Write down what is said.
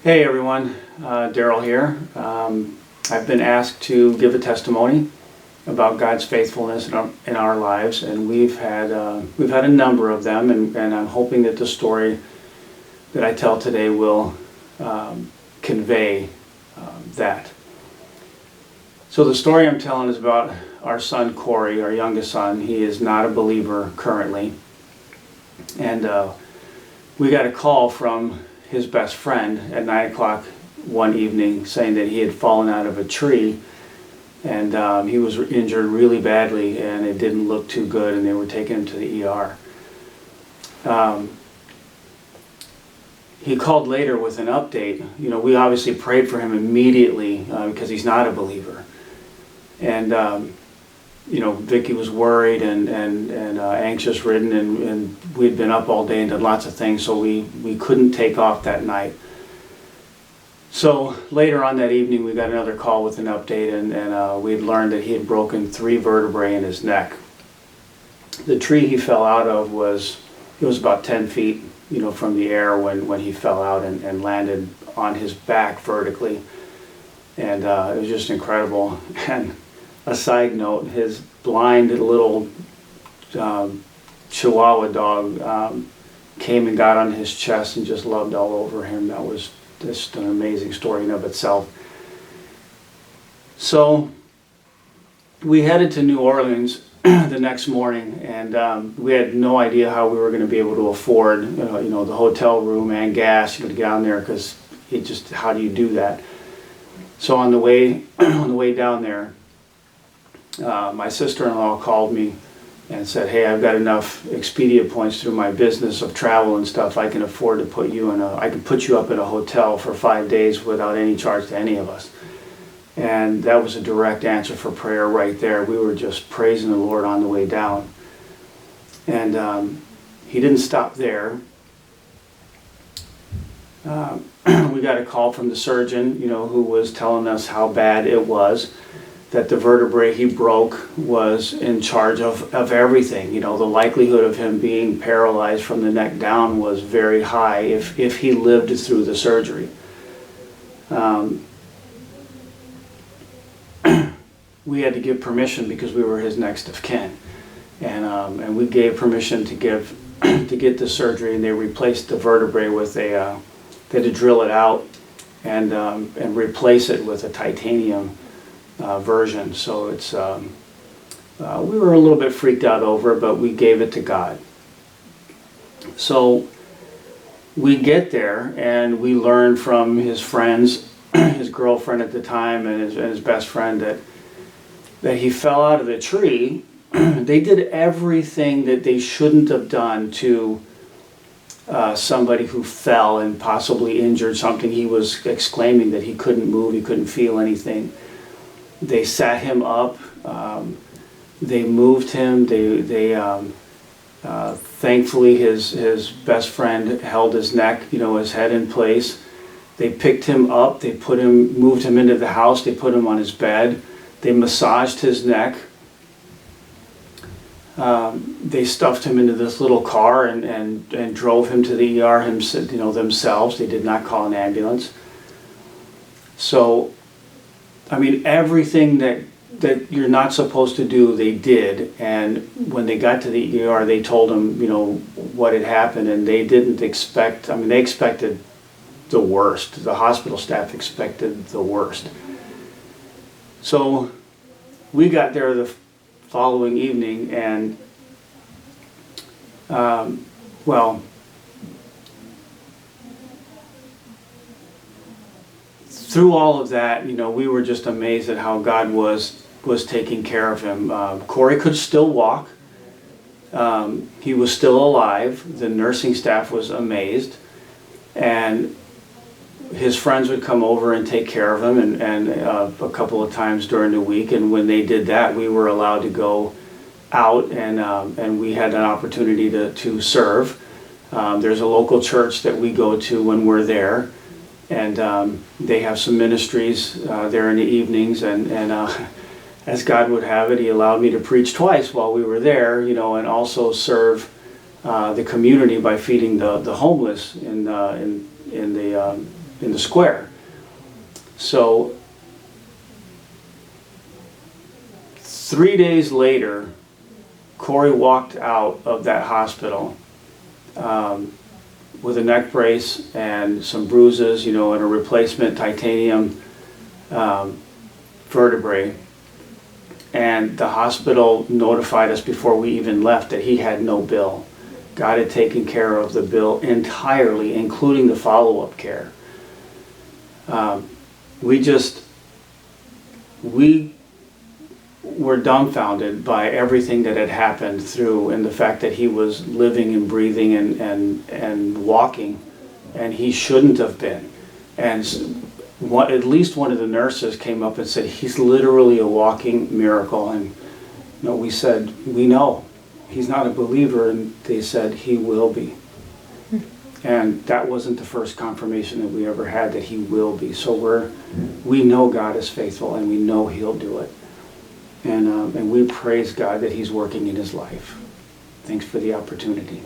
Hey everyone, Darrell here. I've been asked to give a testimony about God's faithfulness in our lives, and we've had a number of them, and I'm hoping that the story that I tell today will convey that. So the story I'm telling is about our son Corey, our youngest son. He is not a believer currently, and we got a call from his best friend at 9 o'clock one evening saying that he had fallen out of a tree, and he was injured really badly, and it didn't look too good, and they were taking him to the ER. He called later with an update. You know, we obviously prayed for him immediately because he's not a believer. And you know, Vicky was worried and anxious ridden, and we'd been up all day and done lots of things, so we couldn't take off that night. So later on that evening we got another call with an update, and we'd learned that he had broken 3 vertebrae in his neck. The tree he fell out of was about 10 feet, you know, from the air when he fell out and landed on his back vertically. And it was just incredible. And a side note, his blind little Chihuahua dog came and got on his chest and just loved all over him. That was just an amazing story in of itself. So we headed to New Orleans the next morning, and we had no idea how we were going to be able to afford you know, the hotel room and gas, you know, to get down there, because how do you do that? So on the way down there, my sister-in-law called me and said, "Hey, I've got enough Expedia points through my business of travel and stuff. I can afford to put you up in a hotel for 5 days without any charge to any of us." And that was a direct answer for prayer right there. We were just praising the Lord on the way down. And he didn't stop there. We got a call from the surgeon, you know, who was telling us how bad it was, that the vertebrae he broke was in charge of everything. You know, the likelihood of him being paralyzed from the neck down was very high if he lived through the surgery. We had to give permission because we were his next of kin, and we gave permission to get the surgery, and they replaced the vertebrae with they had to drill it out and replace it with a titanium version. So it's we were a little bit freaked out over it, but we gave it to God. So we get there and we learn from his friends, his girlfriend at the time, and his best friend, that he fell out of the tree. They did everything that they shouldn't have done to somebody who fell and possibly injured something. He was exclaiming that he couldn't move, he couldn't feel anything. They sat him up, they moved him, thankfully his best friend held his neck, you know, his head in place. They picked him up, moved him into the house, they put him on his bed, they massaged his neck. They stuffed him into this little car and drove him to the ER themselves. They did not call an ambulance. So, I mean, everything that you're not supposed to do, they did. And when they got to the ER, they told him, you know, what had happened, and they didn't expect, I mean, they expected the worst. The hospital staff expected the worst. So we got there the following evening, and well, through all of that, you know, we were just amazed at how God was taking care of him. Corey could still walk. He was still alive. The nursing staff was amazed, and his friends would come over and take care of him, and a couple of times during the week. And when they did that, we were allowed to go out, and we had an opportunity to serve. There's a local church that we go to when we're there, and they have some ministries there in the evenings, and as God would have it, He allowed me to preach twice while we were there, you know, and also serve the community by feeding the homeless in the in the square. So 3 days later, Corey walked out of that hospital with a neck brace and some bruises, and a replacement titanium vertebrae. And the hospital notified us before we even left that he had no bill. God had taken care of the bill entirely, including the follow-up care. We were dumbfounded by everything that had happened through, and the fact that he was living and breathing and walking, and he shouldn't have been. And at least one of the nurses came up and said, he's literally a walking miracle. And we said, we know he's not a believer, and they said he will be. And that wasn't the first confirmation that we ever had that he will be. So we know God is faithful, and we know he'll do it. And we praise God that he's working in his life. Thanks for the opportunity.